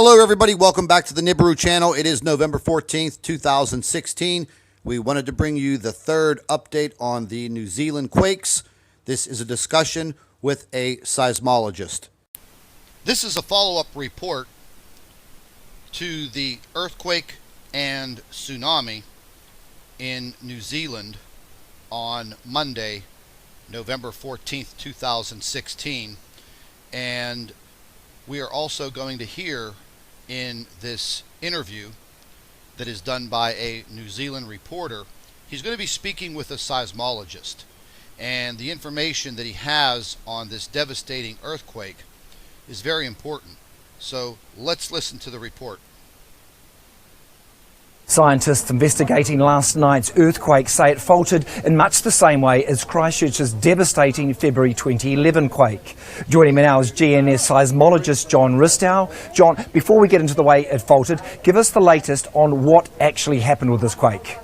Hello everybody, welcome back to the Nibiru channel. It is November 14th, 2016. We wanted to bring you the third update on the New Zealand quakes. This is a discussion with a seismologist. This is a follow-up report to the earthquake and tsunami in New Zealand on Monday, November 14th, 2016. And we are also going to hear in this interview that is done by a New Zealand reporter, he's going to be speaking with a seismologist. And the information that he has on this devastating earthquake is very important. So let's listen to the report. Scientists investigating last night's earthquake say it faulted in much the same way as Christchurch's devastating February 2011 quake. Joining me now is GNS seismologist John Ristow. John, before we get into the way it faulted, give us the latest on what actually happened with this quake.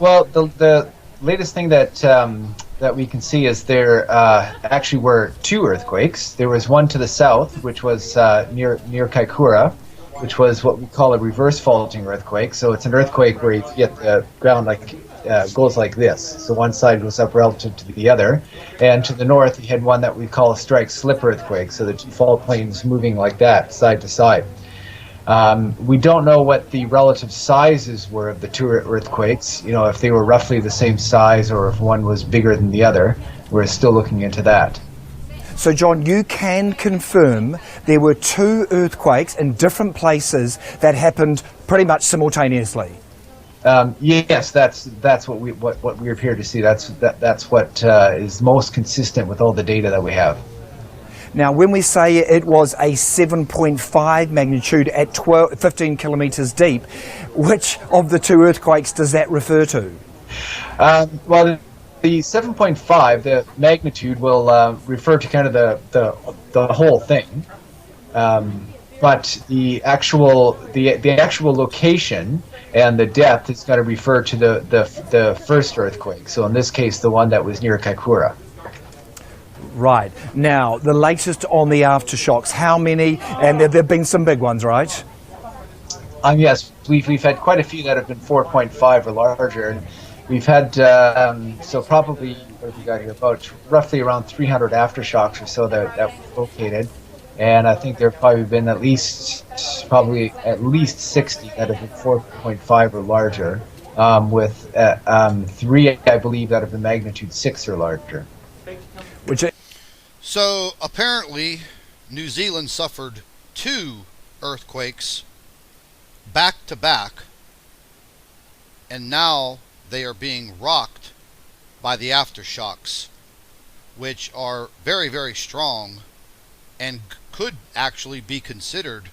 Well, the latest thing that we can see is there actually were two earthquakes. There was one to the south, which was near Kaikoura, which was what we call a reverse faulting earthquake. So it's an earthquake where you get the ground goes like this. So one side goes up relative to the other. And to the north, you had one that we call a strike-slip earthquake. So the two fault planes moving like that, side to side. We don't know what the relative sizes were of the two earthquakes. You know, if they were roughly the same size or if one was bigger than the other. We're still looking into that. So John, you can confirm there were two earthquakes in different places that happened pretty much simultaneously. Yes, that's what we appear to see. That's what is most consistent with all the data that we have. Now, when we say it was a 7.5 magnitude at 15 kilometres deep, which of the two earthquakes does that refer to? Well, the 7.5, the magnitude, will refer to kind of the whole thing, but the actual location and the depth is going to refer to the first earthquake. So in this case, the one that was near Kaikoura. Right. Now, the latest on the aftershocks, how many? And there have been some big ones, right? Yes, we've had quite a few that have been 4.5 or larger. And we've had, so probably, what have we got here, about roughly around 300 aftershocks or so that were located. And I think there have probably been at least 60 that have been 4.5 or larger, with 3, I believe, that have been magnitude 6 or larger. So apparently New Zealand suffered two earthquakes back to back, and now they are being rocked by the aftershocks, which are very, very strong and could actually be considered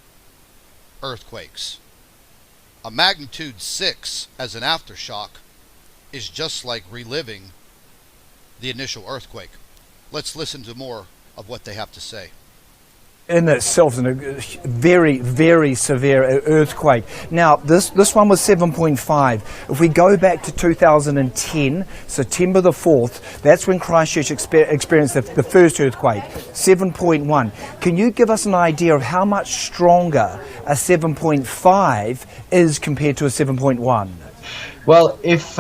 earthquakes. A magnitude 6 as an aftershock is just like reliving the initial earthquake. Let's listen to more of what they have to say. In itself, a very, very severe earthquake. Now, this one was 7.5. If we go back to 2010, September the 4th, that's when Christchurch experienced the first earthquake, 7.1. Can you give us an idea of how much stronger a 7.5 is compared to a 7.1? Well, if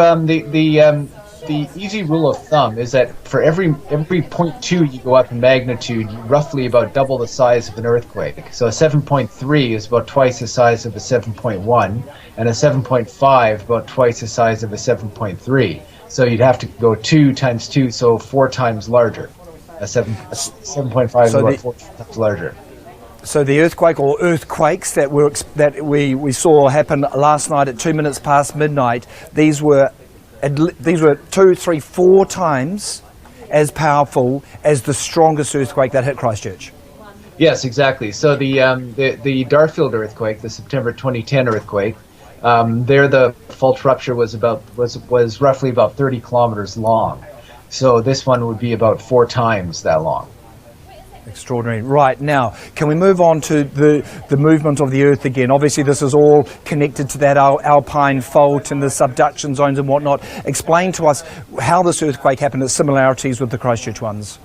the easy rule of thumb is that for every 0.2 you go up in magnitude, you roughly about double the size of an earthquake. So a 7.3 is about twice the size of a 7.1, and a 7.5 about twice the size of a 7.3. So you'd have to go 2 times 2, so 4 times larger. A 7.5 is about 4 times larger. So the earthquake or earthquakes that we saw happen last night at 2 minutes past midnight, these were 2, 3, 4 times as powerful as the strongest earthquake that hit Christchurch. Yes, exactly. So the Darfield earthquake, the September 2010 earthquake, there the fault rupture was roughly about 30 kilometers long. So this one would be about 4 times that long. Extraordinary. Right, now, can we move on to the movement of the Earth again? Obviously, this is all connected to that alpine fault and the subduction zones and whatnot. Explain to us how this earthquake happened, its similarities with the Christchurch ones.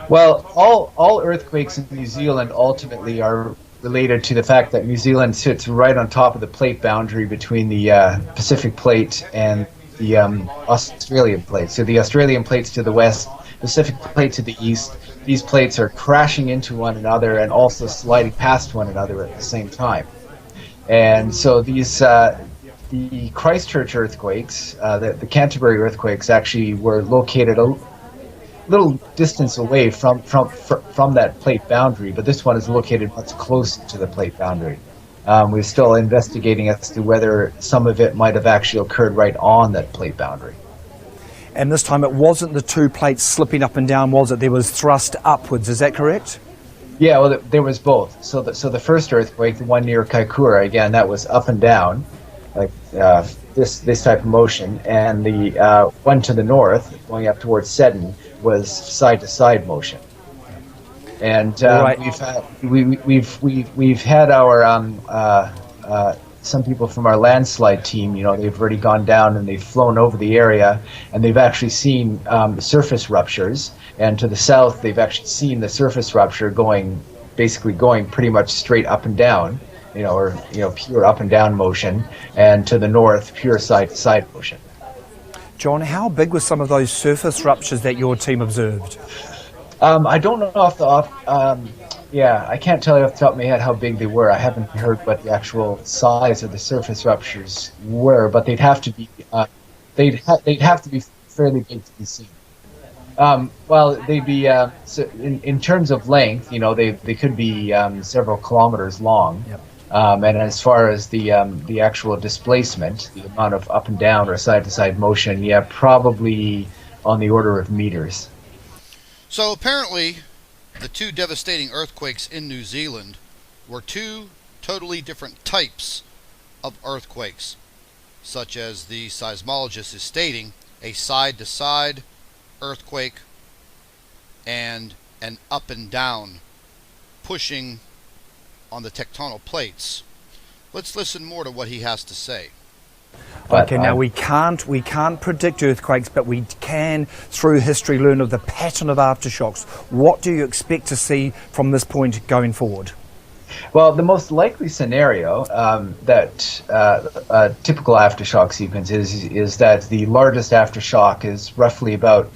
Well, all earthquakes in New Zealand ultimately are related to the fact that New Zealand sits right on top of the plate boundary between the Pacific Plate and the Australian Plate. So the Australian Plate's to the west, Pacific Plate to the east. These plates are crashing into one another and also sliding past one another at the same time. And so the Christchurch earthquakes, the Canterbury earthquakes, actually were located a little distance away from that plate boundary, but this one is located much closer to the plate boundary. We're still investigating as to whether some of it might have actually occurred right on that plate boundary. And this time it wasn't the two plates slipping up and down, was it? There was thrust upwards, is that correct? Yeah, well, there was both. So the first earthquake, the one near Kaikoura, again, that was up and down, like this type of motion, and the one to the north, going up towards Seddon, was side to side motion. And right. we've had our some people from our landslide team. You know, they've already gone down and they've flown over the area, and they've actually seen surface ruptures. And to the south, they've actually seen the surface rupture basically going pretty much straight up and down. Or pure up and down motion, and to the north, pure side to side motion. John, how big were some of those surface ruptures that your team observed? I don't know I can't tell you off the top of my head how big they were. I haven't heard what the actual size of the surface ruptures were, but they'd have to be fairly big to be seen. Well, they'd be so in terms of length, they could be several kilometers long. Yep. And as far as the actual displacement, the amount of up and down or side to side motion, probably on the order of meters. So apparently, the two devastating earthquakes in New Zealand were two totally different types of earthquakes, such as the seismologist is stating, a side to side earthquake and an up and down pushing on the tectonic plates. Let's listen more to what he has to say. Okay, now we can't predict earthquakes, but we can, through history, learn of the pattern of aftershocks. What do you expect to see from this point going forward? Well, the most likely scenario that a typical aftershock sequence is that the largest aftershock is roughly about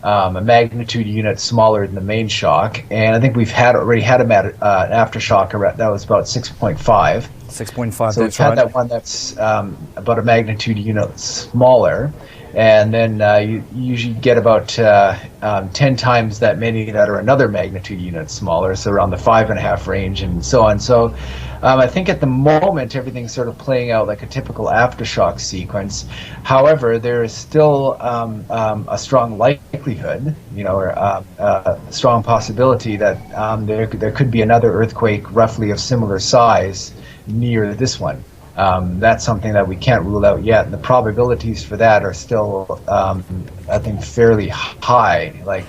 a magnitude unit smaller than the main shock, and I think we've already had an aftershock that was about 6.5. 6.5. So we've had that one that's about a magnitude unit smaller, and then you usually get about 10 times that many that are another magnitude unit smaller, so around the 5.5 range, and so on. So I think at the moment everything's sort of playing out like a typical aftershock sequence. However, there is still a strong likelihood, or a strong possibility that there could be another earthquake roughly of similar size near this one. That's something that we can't rule out yet, and the probabilities for that are still, I think, fairly high.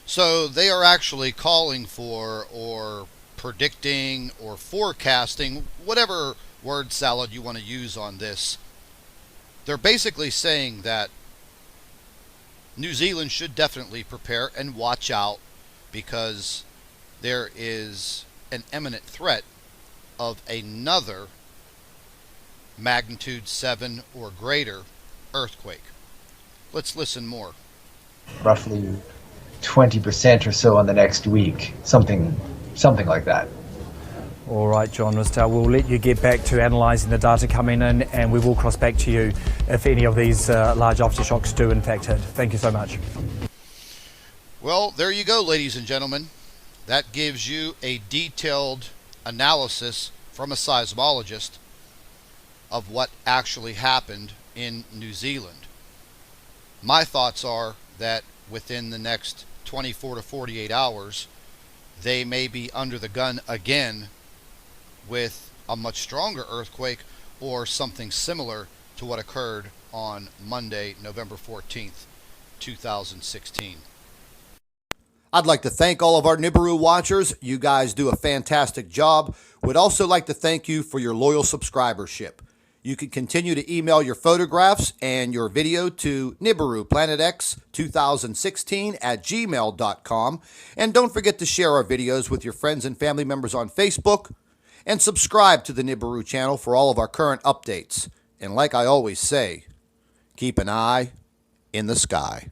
So they are actually calling for, or predicting, or forecasting, whatever word salad you want to use on this. They're basically saying that New Zealand should definitely prepare and watch out, because there is an imminent threat of another magnitude 7 or greater earthquake. Let's listen more. Roughly 20% or so in the next week, something like that. All right, John Ristow, we'll let you get back to analysing the data coming in, and we will cross back to you if any of these large aftershocks do in fact hit. Thank you so much. Well, there you go, ladies and gentlemen. That gives you a detailed analysis from a seismologist of what actually happened in New Zealand. My thoughts are that within the next 24 to 48 hours, they may be under the gun again with a much stronger earthquake or something similar to what occurred on Monday, November 14th, 2016. I'd like to thank all of our Nibiru watchers. You guys do a fantastic job. Would also like to thank you for your loyal subscribership. You can continue to email your photographs and your video to NibiruPlanetX2016@gmail.com. And don't forget to share our videos with your friends and family members on Facebook. and subscribe to the Nibiru channel for all of our current updates. And like I always say, keep an eye in the sky.